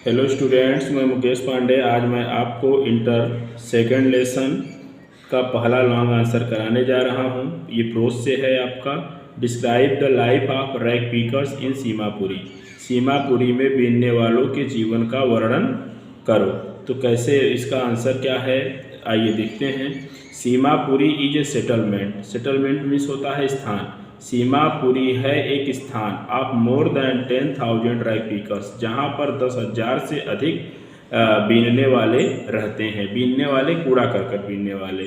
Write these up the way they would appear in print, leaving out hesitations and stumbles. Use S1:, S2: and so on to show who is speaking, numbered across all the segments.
S1: Hello students, मैं मुकेश पांडे। आज मैं आपको इंटर सेकंड लेसन का पहला लॉन्ग आंसर कराने जा रहा हूं। ये प्रोज से है आपका। Describe the life of rag pickers in Seemapuri. Seemapuri में बीनने वालों के जीवन का वर्णन करो। तो कैसे इसका आंसर क्या है, आइए देखते हैं। Seemapuri is a settlement. Settlement means होता है स्थान। सीमापुरी है एक स्थान of more than 10,000 rag pickers, जहाँ पर 10,000 से अधिक बीनने वाले रहते हैं। बीनने वाले कूड़ा करकट बीनने वाले।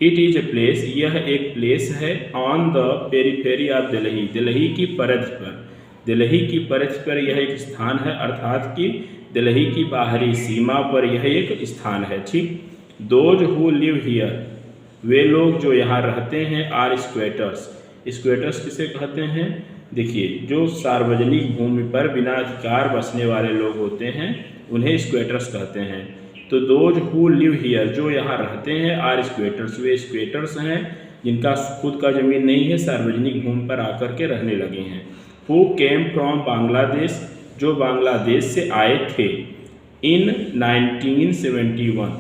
S1: इट इज ए प्लेस, यह एक प्लेस है on the periphery of Delhi. Delhi की परिधि पर, दिल्ली की परिधि पर यह एक स्थान है, अर्थात कि दिल्ली की बाहरी सीमा पर यह एक स्थान है। ठीक। दोज हु लिव हियर, वे लोग जो यहाँ रहते हैं, आर स्क्वेटर्स। स्क्वेटर्स किसे कहते हैं? देखिए, जो सार्वजनिक भूमि पर बिना अधिकार बसने वाले लोग होते हैं उन्हें स्क्वेटर्स कहते हैं। तो दोज हु लिव हियर, जो यहाँ रहते हैं, आर स्क्वेटर्स, वे स्क्वेटर्स हैं जिनका खुद का ज़मीन नहीं है, सार्वजनिक भूमि पर आकर के रहने लगे हैं। हु केम फ्रॉम बांग्लादेश, जो बांग्लादेश से आए थे। इन 1971,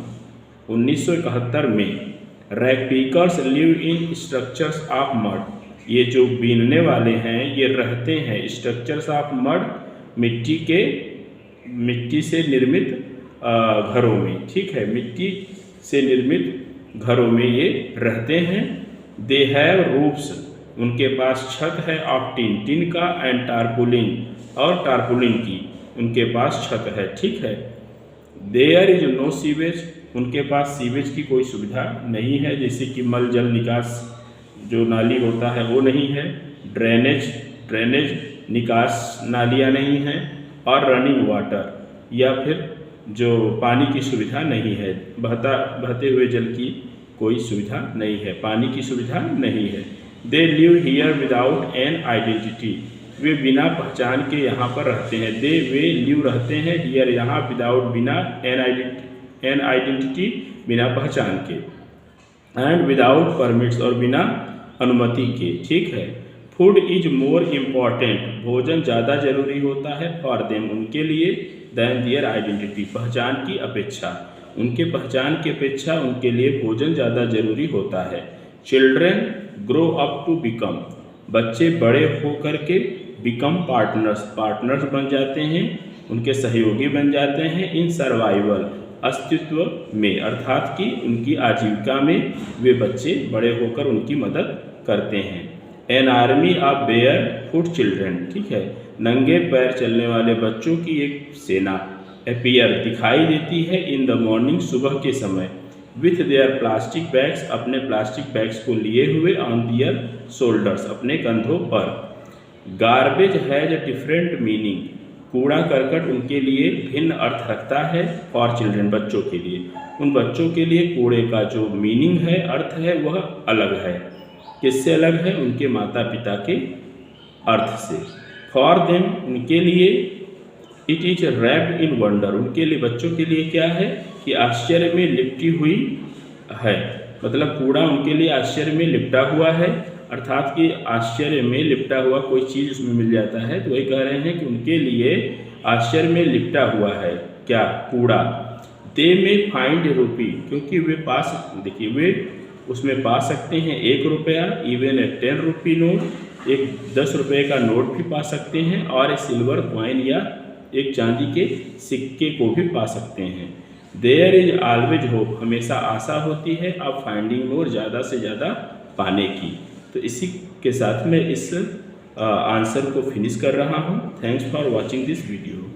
S1: 1971 में। Rag pickers live in structures of mud, ये जो बीनने वाले हैं ये रहते हैं स्ट्रक्चर्स ऑफ मड, मिट्टी से निर्मित घरों में। ठीक है, मिट्टी से निर्मित घरों में ये रहते हैं। दे हैव रूफ्स, उनके पास छत है, ऑफ टिन, टिन का, एंड टारपुलिन, और टारपुलिन की उनके पास छत है। ठीक है। देयर इज नो सीवेज, उनके पास सीवेज की कोई सुविधा नहीं है, जैसे कि मल जल निकास जो नाली होता है वो नहीं है। ड्रेनेज निकास नालियाँ नहीं हैं, और रनिंग वाटर, या फिर जो पानी की सुविधा नहीं है, बहते हुए जल की कोई सुविधा नहीं है, पानी की सुविधा नहीं है। They live here without an identity, वे बिना पहचान के यहाँ पर रहते हैं। वे लिव रहते हैं हियर यहाँ, विदाउट, बिना, एन आइडेंटिटी, बिना पहचान के, एंड विदाउट परमिट्स, और बिना अनुमति के। ठीक है। फूड इज मोर इम्पॉर्टेंट, भोजन ज़्यादा जरूरी होता है, फॉर देम, उनके लिए, दैन दियर आइडेंटिटी, पहचान की अपेक्षा, उनके पहचान की अपेक्षा उनके लिए भोजन ज़्यादा जरूरी होता है। Children grow up to become, बच्चे बड़े होकर के, बिकम पार्टनर्स, पार्टनर्स बन जाते हैं, उनके सहयोगी बन जाते हैं। इन सर्वाइवल, अस्तित्व में, अर्थात कि उनकी आजीविका में वे बच्चे बड़े होकर उनकी मदद करते हैं। An army of bear foot children, ठीक है, नंगे पैर चलने वाले बच्चों की एक सेना, अपीयर, दिखाई देती है, इन द मॉर्निंग, सुबह के समय, विथ देयर प्लास्टिक बैग्स, अपने प्लास्टिक बैग्स को लिए हुए, ऑन दियर शोल्डर्स, अपने कंधों पर। Garbage has a different meaning, कूड़ा करकट उनके लिए भिन्न अर्थ रखता है, फॉर चिल्ड्रेन, बच्चों के लिए, उन बच्चों के लिए कूड़े का जो मीनिंग है, अर्थ है, वह अलग है। किससे अलग है? उनके माता पिता के अर्थ से। फॉर देम, उनके लिए, it is wrapped in wonder, उनके लिए, बच्चों के लिए क्या है कि आश्चर्य में लिपटी हुई है, मतलब कूड़ा उनके लिए आश्चर्य में लिपटा हुआ है, अर्थात कि आश्चर्य में लिपटा हुआ कोई चीज़ उसमें मिल जाता है, तो वही कह रहे हैं कि उनके लिए आश्चर्य में लिपटा हुआ है क्या? कूड़ा। दे में फाइंड रूपी, क्योंकि वे पास, देखिए, वे उसमें पा सकते हैं 1 रुपया, इवन ए 10 रुपी नोट, एक 10 रुपये का नोट भी पा सकते हैं, और एक सिल्वर कॉइन या एक चांदी के सिक्के को भी पा सकते हैं। देयर इज ऑलवेज होप, हमेशा आशा होती है, अब फाइंडिंग मोर, ज़्यादा से ज़्यादा पाने की। तो इसी के साथ मैं इस आंसर को फिनिश कर रहा हूँ। Thanks for watching this video.